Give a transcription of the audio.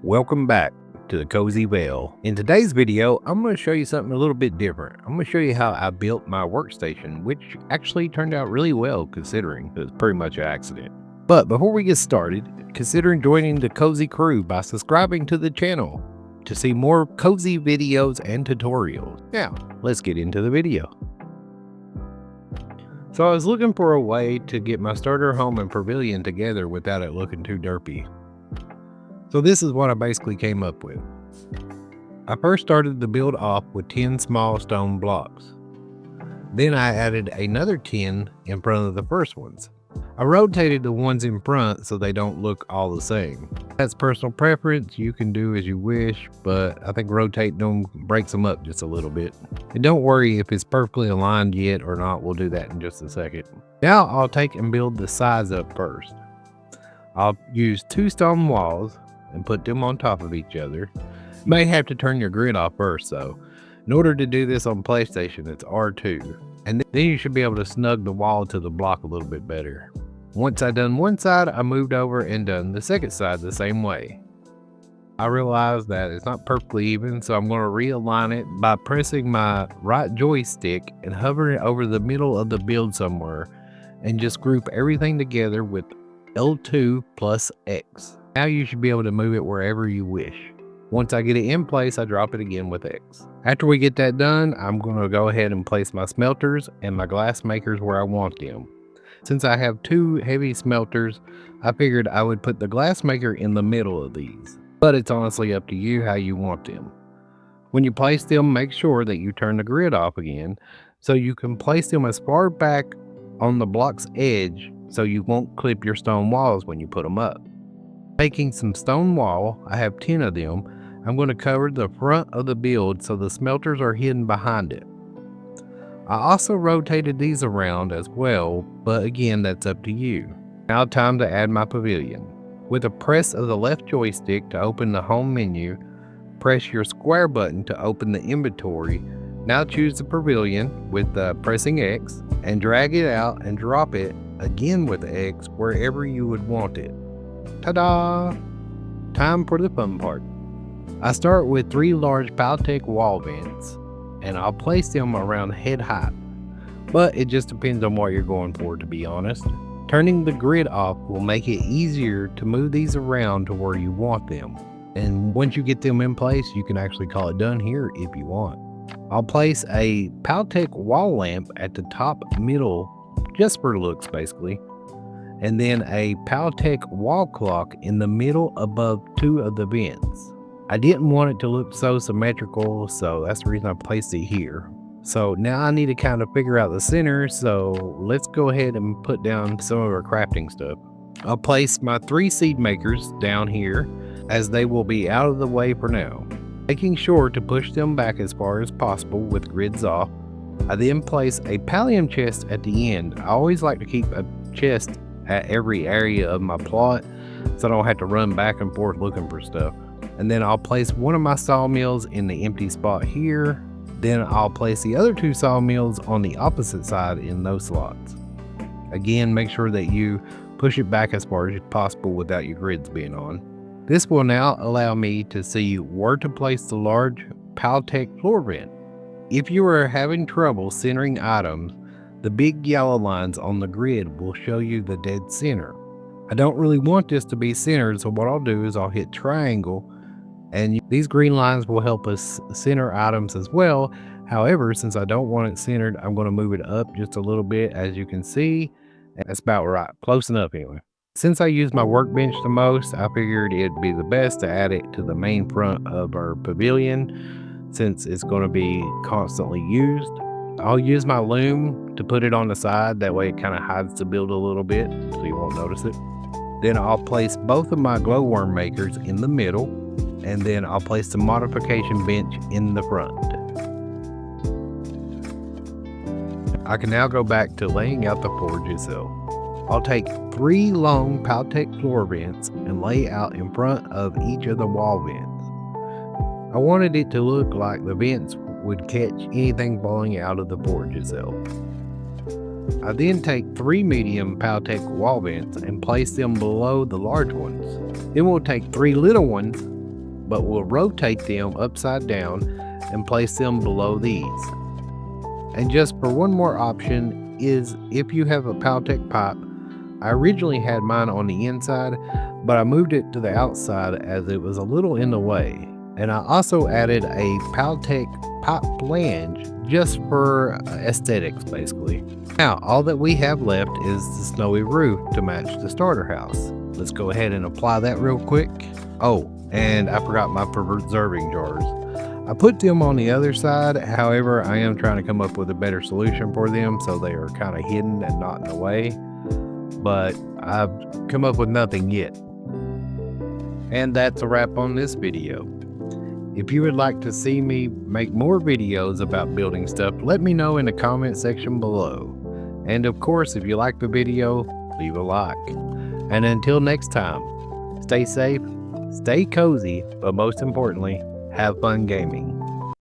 Welcome back to the Cozy Vale. In today's video, I'm going to show you something a little bit different. I'm going to show you how I built my workstation, which actually turned out really well considering it was pretty much an accident. But before we get started, consider joining the Cozy crew by subscribing to the channel to see more cozy videos and tutorials. Now, let's get into the video. So I was looking for a way to get my starter home and pavilion together without it looking too derpy. So this is what I basically came up with. I first started the build off with 10 small stone blocks. Then I added another 10 in front of the first ones. I rotated the ones in front so they don't look all the same. That's personal preference, you can do as you wish, but I think rotating them breaks them up just a little bit. And don't worry if it's perfectly aligned yet or not, we'll do that in just a second. Now I'll take and build the sides up first. I'll use 2 stone walls and put them on top of each other. You may have to turn your grid off first though. In order to do this on PlayStation, it's R2. And then you should be able to snug the wall to the block a little bit better. Once I done one side, I moved over and done the second side the same way. I realized that it's not perfectly even, so I'm going to realign it by pressing my right joystick and hovering it over the middle of the build somewhere and just group everything together with L2 plus X. Now you should be able to move it wherever you wish. Once I get it in place, I drop it again with X. After we get that done, I'm going to go ahead and place my smelters and my glass makers where I want them. Since I have 2 heavy smelters, I figured I would put the glass maker in the middle of these. But it's honestly up to you how you want them. When you place them, make sure that you turn the grid off again so you can place them as far back on the block's edge so you won't clip your stone walls when you put them up. Taking some stone wall, I have 10 of them, I'm going to cover the front of the build so the smelters are hidden behind it. I also rotated these around as well, but again that's up to you. Now time to add my pavilion. With a press of the left joystick to open the home menu, press your square button to open the inventory. Now choose the pavilion with pressing X and drag it out and drop it again with X wherever you would want it. Ta-da! Time for the fun part. I start with 3 large Paltech wall vents, and I'll place them around head height, but it just depends on what you're going for, to be honest. Turning the grid off will make it easier to move these around to where you want them, and once you get them in place, you can actually call it done here if you want. I'll place a Paltech wall lamp at the top middle, just for looks basically, and then a Paltech wall clock in the middle above 2 of the vents. I didn't want it to look so symmetrical, so that's the reason I placed it here. So now I need to kind of figure out the center, so let's go ahead and put down some of our crafting stuff. I'll place my 3 seed makers down here as they will be out of the way for now. Making sure to push them back as far as possible with grids off. I then place a pallium chest at the end. I always like to keep a chest at every area of my plot so I don't have to run back and forth looking for stuff. And then I'll place one of my sawmills in the empty spot here. Then I'll place the other 2 sawmills on the opposite side in those slots. Again, make sure that you push it back as far as possible without your grids being on. This will now allow me to see where to place the large Paltech floor vent. If you are having trouble centering items, the big yellow lines on the grid will show you the dead center. I don't really want this to be centered, so what I'll do is I'll hit triangle, and these green lines will help us center items as well. However, since I don't want it centered, I'm going to move it up just a little bit, as you can see. That's about right, close enough anyway. Since I use my workbench the most, I figured it'd be the best to add it to the main front of our pavilion, since it's going to be constantly used. I'll use my loom to put it on the side, that way it kind of hides the build a little bit so you won't notice it. Then I'll place both of my glowworm makers in the middle, and then I'll place the modification bench in the front. I can now go back to laying out the forge itself. I'll take 3 long Paltech floor vents and lay out in front of each of the wall vents. I wanted it to look like the vents would catch anything blowing out of the forge itself. I then take 3 medium Paltech wall vents and place them below the large ones. Then we'll take 3 little ones but we'll rotate them upside down and place them below these. And just for one more option is if you have a Paltech pipe. I originally had mine on the inside, but I moved it to the outside as it was a little in the way. And I also added a Paltech pipe flange just for aesthetics basically. Now all that we have left is the snowy roof to match the starter house. Let's go ahead and apply that real quick. Oh, and I forgot my preserving jars. I put them on the other side, however I am trying to come up with a better solution for them so they are kind of hidden and not in the way. But I've come up with nothing yet. And that's a wrap on this video. If you would like to see me make more videos about building stuff, let me know in the comment section below. And of course, if you like the video, leave a like. And until next time, stay safe, stay cozy, but most importantly, have fun gaming.